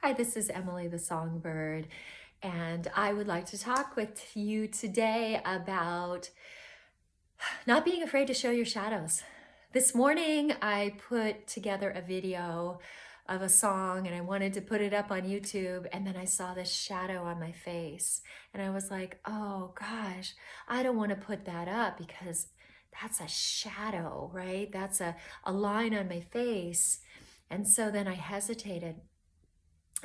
Hi, this is Emily the Songbird, and I would like to talk with you today about not being afraid to show your shadows. This morning, I put together a video of a song and I wanted to put it up on YouTube, and then I saw this shadow on my face, and I was like, oh gosh, I don't want to put that up because that's a shadow, right? That's a line on my face. And so then I hesitated.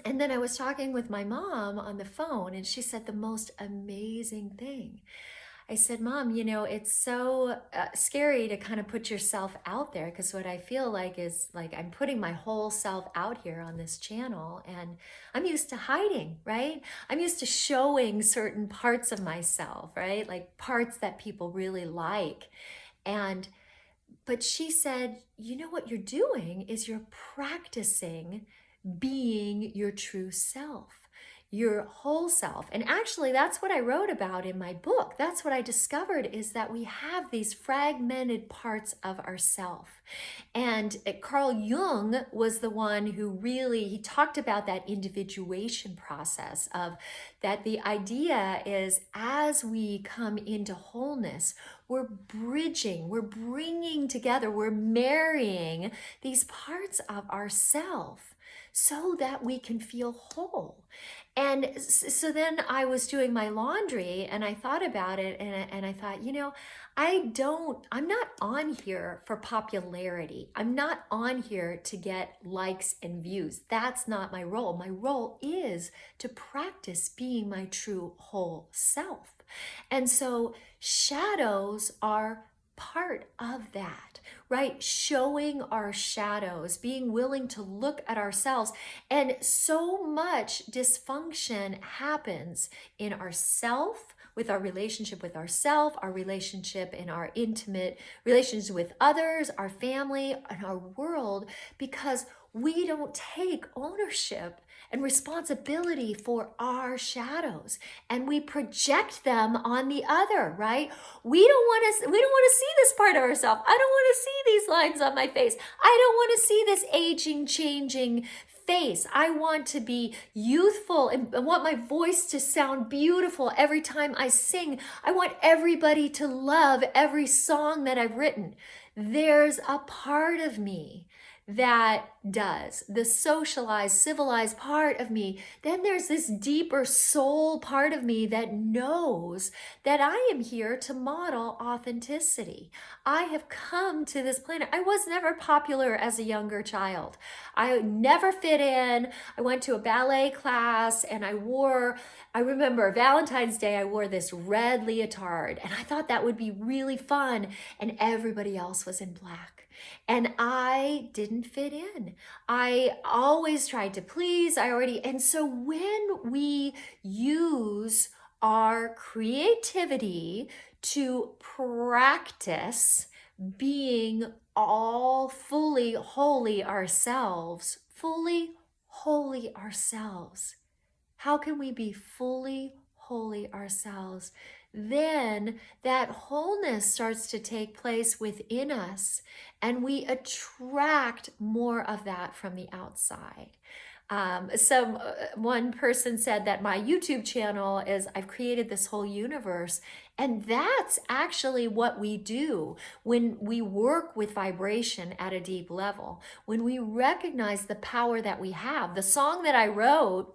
And then I was talking with my mom on the phone, and she said the most amazing thing. I said, Mom, it's so scary to kind of put yourself out there, because what I feel like is like I'm putting my whole self out here on this channel, and I'm used to hiding, right? I'm used to showing certain parts of myself, right? Like parts that people really like. And but she said, what you're doing is you're practicing being your true self, your whole self. And actually, that's what I wrote about in my book. That's what I discovered, is that we have these fragmented parts of ourself. And Carl Jung was the one who really, he talked about that individuation process of that the idea is as we come into wholeness, we're bridging, we're bringing together, we're marrying these parts of ourself so that we can feel whole. And so then I was doing my laundry and I thought about it, and I thought, I'm not on here for popularity. I'm not on here to get likes and views. That's not my role. My role is to practice being my true whole self. And so shadows are part of that, right? Showing our shadows, being willing to look at ourselves. And so much dysfunction happens in ourself, with our relationship with ourself, our relationship in our intimate relations with others, our family, and our world, because we don't take ownership and responsibility for our shadows, and we project them on the other, right? We don't want to see this part of ourselves. I don't want to see these lines on my face. I don't want to see this aging, changing face. I want to be youthful and I want my voice to sound beautiful every time I sing. I want everybody to love every song that I've written. There's a part of me that does, the socialized, civilized part of me. Then there's this deeper soul part of me that knows that I am here to model authenticity. I have come to this planet. I was never popular as a younger child. I never fit in. I went to a ballet class and I remember Valentine's Day, I wore this red leotard and I thought that would be really fun, and everybody else was in black. And I didn't fit in. I always tried to please. And so when we use our creativity to practice being all fully holy ourselves, how can we be fully holy ourselves? Then that wholeness starts to take place within us, and we attract more of that from the outside. One person said that my YouTube channel is, I've created this whole universe, and that's actually what we do when we work with vibration at a deep level. When we recognize the power that we have. The song that I wrote,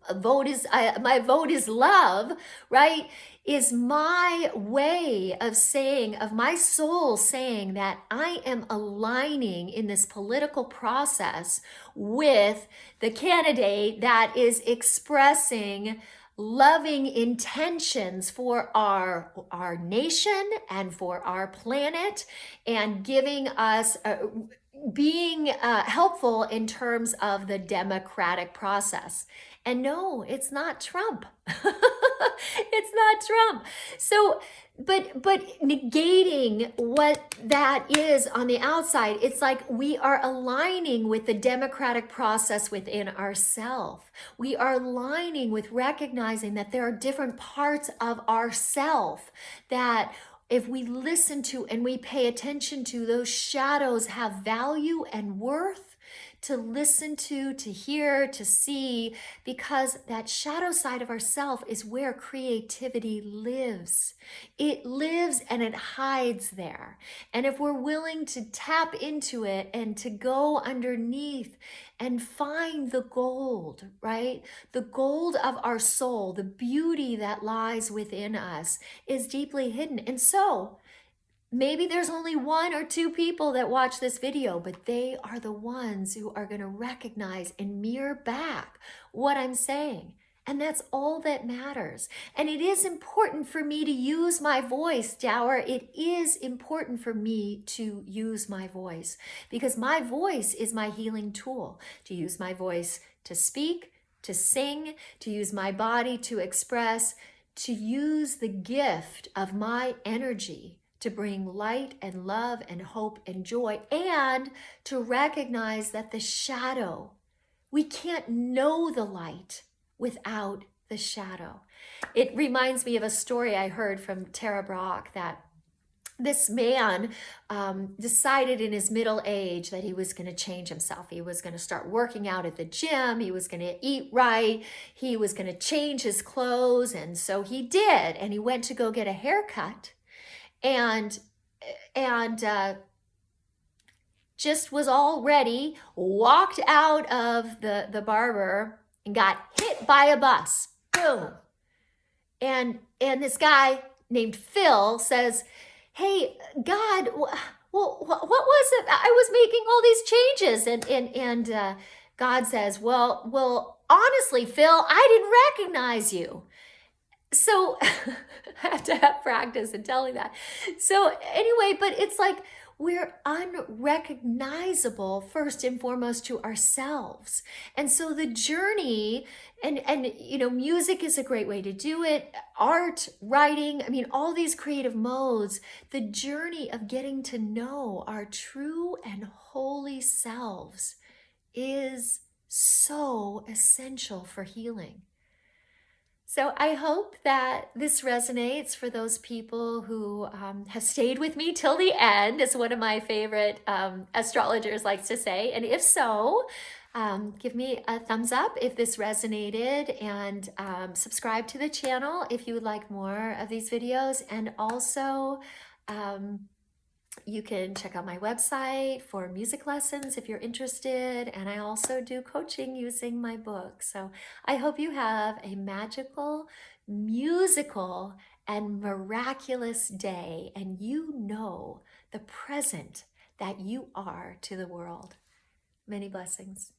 my vote is love, right? Is my way of saying, of my soul saying that I am aligning in this political process with the candidate that is expressing loving intentions for our nation and for our planet, and giving us being helpful in terms of the democratic process. And no, it's not Trump. It's not Trump. So, but negating what that is on the outside, it's like we are aligning with the democratic process within ourself. We are aligning with recognizing that there are different parts of ourself that if we listen to and we pay attention to, those shadows have value and worth to listen to hear, to see, because that shadow side of ourself is where creativity lives. It lives and it hides there. And if we're willing to tap into it and to go underneath and find the gold, right? The gold of our soul, the beauty that lies within us is deeply hidden. And so, maybe there's only 1 or 2 people that watch this video, but they are the ones who are going to recognize and mirror back what I'm saying. And that's all that matters. And it is important for me to use my voice, Dower. It is important for me to use my voice because my voice is my healing tool. To use my voice to speak, to sing, to use my body to express, to use the gift of my energy to bring light and love and hope and joy, and to recognize that the shadow, we can't know the light without the shadow. It reminds me of a story I heard from Tara Brach that this man decided in his middle age that he was going to change himself. He was going to start working out at the gym. He was going to eat right. He was going to change his clothes. And so he did. And he went to go get a haircut and just was all ready, walked out of the barber and got hit by a bus. Boom. And this guy named Phil says, "Hey, God, well, what was it? I was making all these changes." And God says, well, honestly, Phil, I didn't recognize you. So I have to have practice in telling that. So anyway, but it's like we're unrecognizable first and foremost to ourselves. And so the journey, and music is a great way to do it, art, writing, all these creative modes, the journey of getting to know our true and holy selves is so essential for healing. So I hope that this resonates for those people who have stayed with me till the end, as one of my favorite astrologers likes to say. And if so, give me a thumbs up if this resonated, and subscribe to the channel if you would like more of these videos. And also, you can check out my website for music lessons if you're interested. And I also do coaching using my book. So I hope you have a magical, musical, and miraculous day. And you know the present that you are to the world. Many blessings.